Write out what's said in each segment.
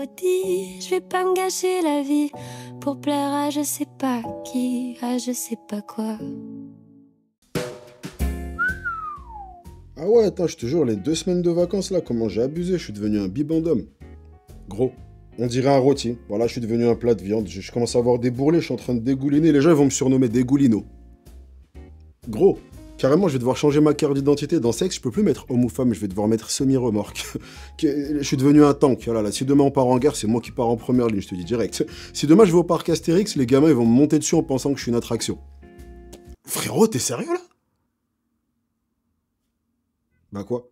body, je vais pas me gâcher la vie pour plaire à je sais pas qui, à je sais pas quoi. Ah ouais, attends, je te jure, les 2 semaines de vacances là, comment j'ai abusé, je suis devenu un bibendum. Gros, on dirait un rôti. Voilà, je suis devenu un plat de viande, je commence à avoir des bourrelets, je suis en train de dégouliner, les gens ils vont me surnommer Dégoulino. Gros, carrément, je vais devoir changer ma carte d'identité. Dans sexe, je peux plus mettre homme ou femme, je vais devoir mettre semi-remorque. Je suis devenu un tank. Voilà, là, si demain on part en guerre, c'est moi qui pars en première ligne, je te dis direct. Si demain je vais au parc Astérix, les gamins ils vont me monter dessus en pensant que je suis une attraction. Frérot, t'es sérieux là? Bah quoi?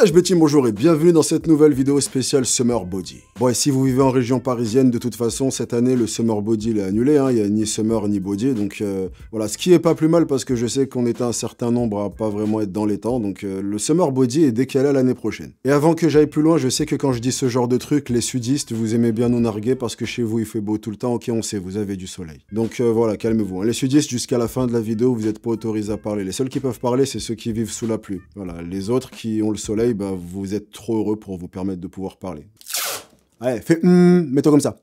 Je Betty, bonjour et bienvenue dans cette nouvelle vidéo spéciale Summer Body. Bon, et si vous vivez en région parisienne, de toute façon, cette année, le Summer Body il est annulé, hein. Il n'y a ni Summer ni Body, donc voilà, ce qui est pas plus mal parce que je sais qu'on était un certain nombre à pas vraiment être dans les temps, donc le Summer Body est décalé à l'année prochaine. Et avant que j'aille plus loin, je sais que quand je dis ce genre de truc, les sudistes, vous aimez bien nous narguer parce que chez vous il fait beau tout le temps, ok on sait, vous avez du soleil. Donc voilà, calmez-vous. Hein. Les sudistes, jusqu'à la fin de la vidéo, vous n'êtes pas autorisés à parler. Les seuls qui peuvent parler, c'est ceux qui vivent sous la pluie. Voilà, les autres qui ont le soleil, bah vous êtes trop heureux pour vous permettre de pouvoir parler. Allez, fais mets-toi comme ça.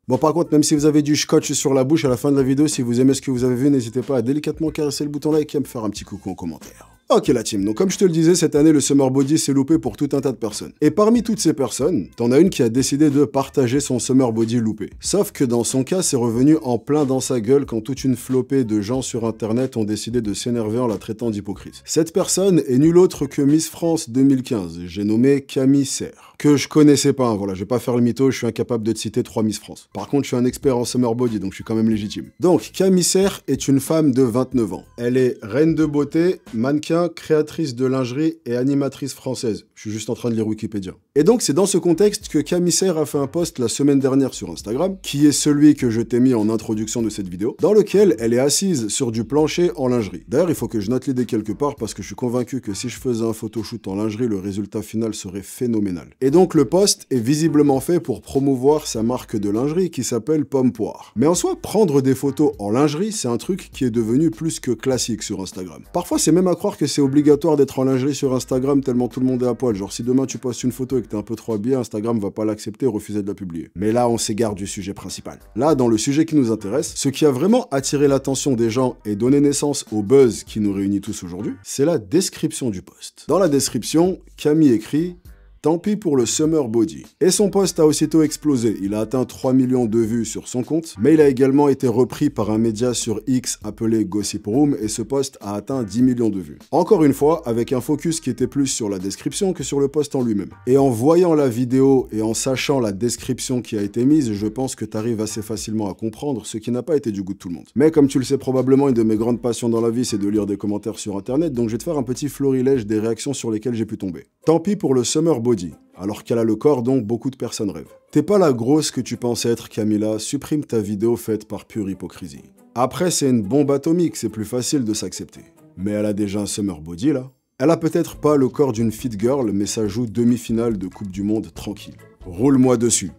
Bon, par contre, même si vous avez du scotch sur la bouche à la fin de la vidéo, si vous aimez ce que vous avez vu, n'hésitez pas à délicatement caresser le bouton like et à me faire un petit coucou en commentaire. Ok la team, donc comme je te le disais, cette année le Summer Body s'est loupé pour tout un tas de personnes. Et parmi toutes ces personnes, t'en as une qui a décidé de partager son Summer Body loupé. Sauf que dans son cas, c'est revenu en plein dans sa gueule quand toute une flopée de gens sur internet ont décidé de s'énerver en la traitant d'hypocrite. Cette personne est nulle autre que Miss France 2015, j'ai nommé Camille Serre. Que je connaissais pas, hein, voilà, je vais pas faire le mytho, je suis incapable de te citer 3 Miss France. Par contre, je suis un expert en Summer Body, donc je suis quand même légitime. Donc, Camille Serre est une femme de 29 ans. Elle est reine de beauté, mannequin, créatrice de lingerie et animatrice française. Je suis juste en train de lire Wikipédia. Et donc, c'est dans ce contexte que Camille Serre a fait un post la semaine dernière sur Instagram, qui est celui que je t'ai mis en introduction de cette vidéo, dans lequel elle est assise sur du plancher en lingerie. D'ailleurs, il faut que je note l'idée quelque part parce que je suis convaincu que si je faisais un photoshoot en lingerie, le résultat final serait phénoménal. Et donc, le post est visiblement fait pour promouvoir sa marque de lingerie qui s'appelle Pomme Poire. Mais en soi, prendre des photos en lingerie, c'est un truc qui est devenu plus que classique sur Instagram. Parfois, c'est même à croire que c'est obligatoire d'être en lingerie sur Instagram tellement tout le monde est à poil. Genre, si demain tu postes une photo et que t'es un peu trop habillé, Instagram va pas l'accepter et refuser de la publier. Mais là, on s'égare du sujet principal. Là, dans le sujet qui nous intéresse, ce qui a vraiment attiré l'attention des gens et donné naissance au buzz qui nous réunit tous aujourd'hui, c'est la description du post. Dans la description, Camille écrit: tant pis pour le Summer Body. Et son post a aussitôt explosé. Il a atteint 3 millions de vues sur son compte, mais il a également été repris par un média sur X appelé Gossip Room et ce post a atteint 10 millions de vues. Encore une fois, avec un focus qui était plus sur la description que sur le post en lui-même. Et en voyant la vidéo et en sachant la description qui a été mise, je pense que tu arrives assez facilement à comprendre ce qui n'a pas été du goût de tout le monde. Mais comme tu le sais probablement, une de mes grandes passions dans la vie, c'est de lire des commentaires sur internet, donc je vais te faire un petit florilège des réactions sur lesquelles j'ai pu tomber. Tant pis pour le Summer Body, alors qu'elle a le corps dont beaucoup de personnes rêvent. T'es pas la grosse que tu pensais être, Camilla, supprime ta vidéo faite par pure hypocrisie. Après, c'est une bombe atomique, c'est plus facile de s'accepter. Mais elle a déjà un Summer Body, là. Elle a peut-être pas le corps d'une fit girl, mais ça joue demi-finale de Coupe du Monde tranquille. Roule-moi dessus.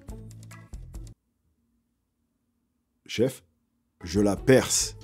Chef, je la perce.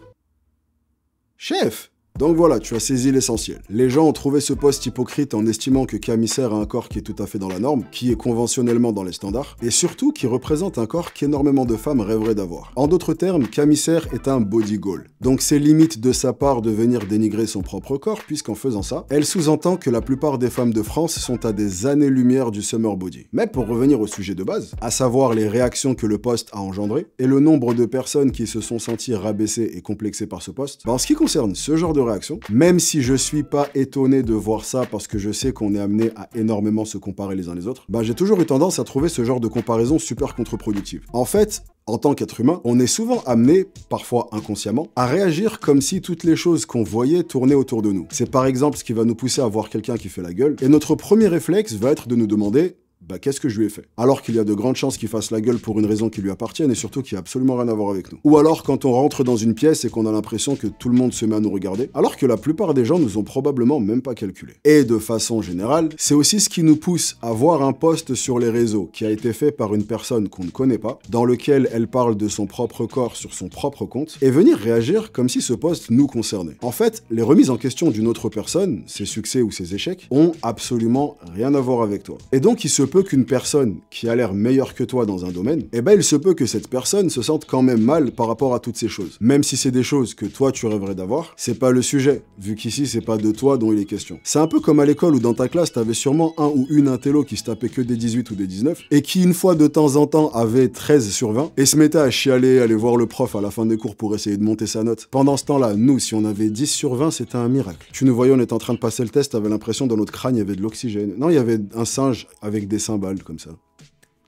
Chef! Donc voilà, tu as saisi l'essentiel. Les gens ont trouvé ce post hypocrite en estimant que Camille Serre a un corps qui est tout à fait dans la norme, qui est conventionnellement dans les standards, et surtout qui représente un corps qu'énormément de femmes rêveraient d'avoir. En d'autres termes, Camille Serre est un body goal. Donc c'est limite de sa part de venir dénigrer son propre corps, puisqu'en faisant ça, elle sous-entend que la plupart des femmes de France sont à des années-lumière du Summer Body. Mais pour revenir au sujet de base, à savoir les réactions que le post a engendrées, et le nombre de personnes qui se sont senties rabaissées et complexées par ce post, en ce qui concerne ce genre de réaction, même si je suis pas étonné de voir ça parce que je sais qu'on est amené à énormément se comparer les uns les autres, j'ai toujours eu tendance à trouver ce genre de comparaison super contre-productive. En fait, en tant qu'être humain, on est souvent amené, parfois inconsciemment, à réagir comme si toutes les choses qu'on voyait tournaient autour de nous. C'est par exemple ce qui va nous pousser à voir quelqu'un qui fait la gueule, et notre premier réflexe va être de nous demander: qu'est-ce que je lui ai fait? Alors qu'il y a de grandes chances qu'il fasse la gueule pour une raison qui lui appartienne et surtout qui a absolument rien à voir avec nous. Ou alors quand on rentre dans une pièce et qu'on a l'impression que tout le monde se met à nous regarder, alors que la plupart des gens nous ont probablement même pas calculé. Et de façon générale, c'est aussi ce qui nous pousse à voir un post sur les réseaux qui a été fait par une personne qu'on ne connaît pas, dans lequel elle parle de son propre corps sur son propre compte, et venir réagir comme si ce post nous concernait. En fait, les remises en question d'une autre personne, ses succès ou ses échecs, ont absolument rien à voir avec toi. Et donc il se peut qu'une personne qui a l'air meilleure que toi dans un domaine, eh ben il se peut que cette personne se sente quand même mal par rapport à toutes ces choses. Même si c'est des choses que toi tu rêverais d'avoir, c'est pas le sujet, vu qu'ici c'est pas de toi dont il est question. C'est un peu comme à l'école où dans ta classe t'avais sûrement un ou une intello qui se tapait que des 18 ou des 19, et qui une fois de temps en temps avait 13 sur 20, et se mettait à chialer, aller voir le prof à la fin des cours pour essayer de monter sa note. Pendant ce temps-là, nous, si on avait 10 sur 20, c'était un miracle. Tu nous voyais, on était en train de passer le test, t'avais l'impression dans notre crâne il y avait de l'oxygène. Non, il y avait un singe avec des cymbales comme ça,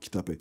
qui tapait.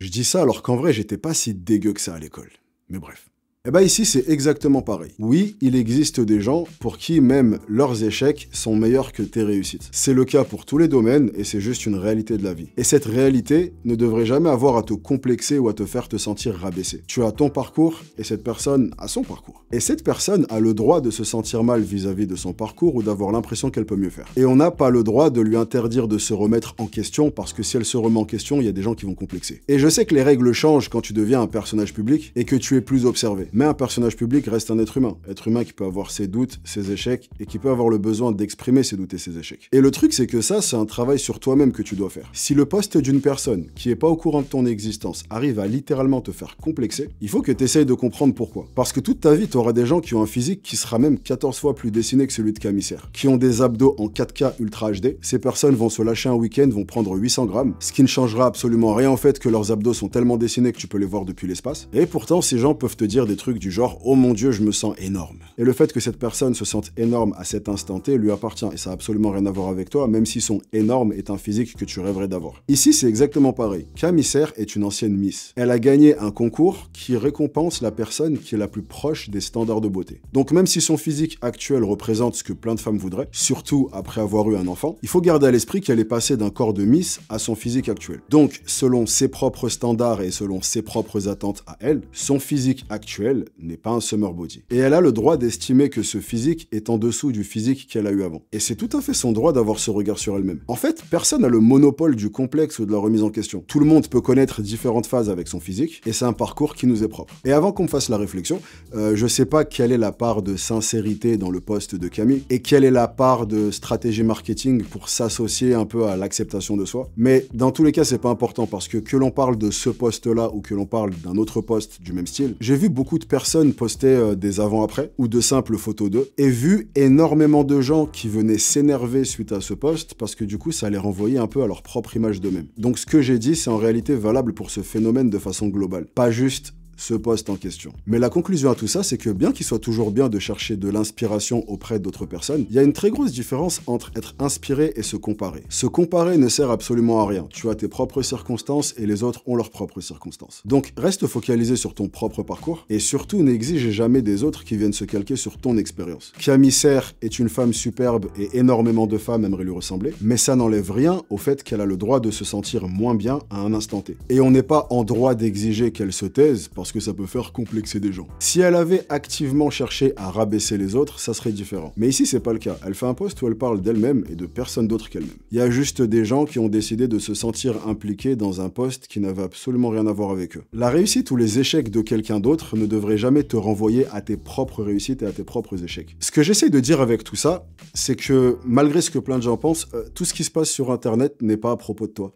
Je dis ça alors qu'en vrai, j'étais pas si dégueu que ça à l'école. Mais bref. Eh ben ici, c'est exactement pareil. Oui, il existe des gens pour qui même leurs échecs sont meilleurs que tes réussites. C'est le cas pour tous les domaines et c'est juste une réalité de la vie. Et cette réalité ne devrait jamais avoir à te complexer ou à te faire te sentir rabaissé. Tu as ton parcours et cette personne a son parcours. Et cette personne a le droit de se sentir mal vis-à-vis de son parcours ou d'avoir l'impression qu'elle peut mieux faire. Et on n'a pas le droit de lui interdire de se remettre en question parce que si elle se remet en question, il y a des gens qui vont complexer. Et je sais que les règles changent quand tu deviens un personnage public et que tu es plus observé. Mais un personnage public reste un être humain qui peut avoir ses doutes, ses échecs, et qui peut avoir le besoin d'exprimer ses doutes et ses échecs. Et le truc, c'est que ça, c'est un travail sur toi-même que tu dois faire. Si le poste d'une personne qui est pas au courant de ton existence arrive à littéralement te faire complexer, il faut que tu essayes de comprendre pourquoi. Parce que toute ta vie, tu auras des gens qui ont un physique qui sera même 14 fois plus dessiné que celui de Camille Serre, qui ont des abdos en 4K Ultra HD. Ces personnes vont se lâcher un week-end, vont prendre 800 grammes, ce qui ne changera absolument rien en fait que leurs abdos sont tellement dessinés que tu peux les voir depuis l'espace. Et pourtant, ces gens peuvent te dire des trucs du genre « Oh mon Dieu, je me sens énorme ». Et le fait que cette personne se sente énorme à cet instant T lui appartient et ça n'a absolument rien à voir avec toi, même si son énorme est un physique que tu rêverais d'avoir. Ici, c'est exactement pareil. Camille Serre est une ancienne Miss. Elle a gagné un concours qui récompense la personne qui est la plus proche des standards de beauté. Donc même si son physique actuel représente ce que plein de femmes voudraient, surtout après avoir eu un enfant, il faut garder à l'esprit qu'elle est passée d'un corps de Miss à son physique actuel. Donc, selon ses propres standards et selon ses propres attentes à elle, son physique actuel n'est pas un summer body. Et elle a le droit d'estimer que ce physique est en dessous du physique qu'elle a eu avant. Et c'est tout à fait son droit d'avoir ce regard sur elle-même. En fait, personne n'a le monopole du complexe ou de la remise en question. Tout le monde peut connaître différentes phases avec son physique, et c'est un parcours qui nous est propre. Et avant qu'on me fasse la réflexion, je sais pas quelle est la part de sincérité dans le poste de Camille, et quelle est la part de stratégie marketing pour s'associer un peu à l'acceptation de soi. Mais dans tous les cas, c'est pas important, parce que l'on parle de ce poste-là ou que l'on parle d'un autre poste du même style, j'ai vu beaucoup de personnes poster des avant-après ou de simples photos d'eux et vu énormément de gens qui venaient s'énerver suite à ce post parce que du coup ça les renvoyait un peu à leur propre image d'eux-mêmes. Donc ce que j'ai dit c'est en réalité valable pour ce phénomène de façon globale, pas juste ce poste en question. Mais la conclusion à tout ça, c'est que bien qu'il soit toujours bien de chercher de l'inspiration auprès d'autres personnes, il y a une très grosse différence entre être inspiré et se comparer. Se comparer ne sert absolument à rien. Tu as tes propres circonstances et les autres ont leurs propres circonstances. Donc reste focalisé sur ton propre parcours et surtout n'exige jamais des autres qui viennent se calquer sur ton expérience. Camille Serre est une femme superbe et énormément de femmes aimeraient lui ressembler, mais ça n'enlève rien au fait qu'elle a le droit de se sentir moins bien à un instant T. Et on n'est pas en droit d'exiger qu'elle se taise parce que ça peut faire complexer des gens. Si elle avait activement cherché à rabaisser les autres, ça serait différent. Mais ici, c'est pas le cas. Elle fait un post où elle parle d'elle-même et de personne d'autre qu'elle-même. Il y a juste des gens qui ont décidé de se sentir impliqués dans un post qui n'avait absolument rien à voir avec eux. La réussite ou les échecs de quelqu'un d'autre ne devraient jamais te renvoyer à tes propres réussites et à tes propres échecs. Ce que j'essaye de dire avec tout ça, c'est que malgré ce que plein de gens pensent, tout ce qui se passe sur Internet n'est pas à propos de toi.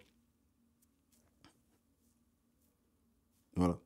Voilà.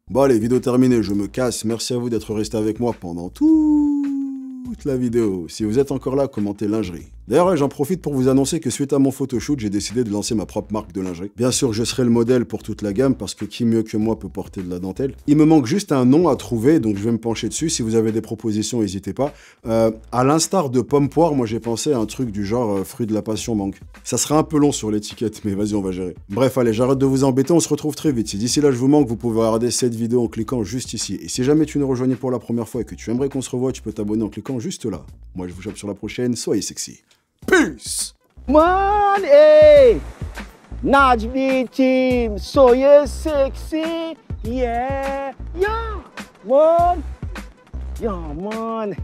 Bon allez, vidéo terminée, je me casse. Merci à vous d'être resté avec moi pendant toute la vidéo. Si vous êtes encore là, commentez lingerie. D'ailleurs, j'en profite pour vous annoncer que suite à mon photoshoot, j'ai décidé de lancer ma propre marque de lingerie. Bien sûr, je serai le modèle pour toute la gamme parce que qui mieux que moi peut porter de la dentelle. Il me manque juste un nom à trouver, donc je vais me pencher dessus. Si vous avez des propositions, n'hésitez pas. À l'instar de pomme poire, moi j'ai pensé à un truc du genre fruit de la passion mangue. Ça sera un peu long sur l'étiquette, mais vas-y, on va gérer. Bref, allez, j'arrête de vous embêter, on se retrouve très vite. Si d'ici là je vous manque, vous pouvez regarder cette vidéo en cliquant juste ici. Et si jamais tu nous rejoignais pour la première fois et que tu aimerais qu'on se revoie, tu peux t'abonner en cliquant juste là. Moi je vous chope sur la prochaine, soyez sexy. Peace! Man, hey! Najmi team, so you sexy, yeah, yeah, man, yeah, man.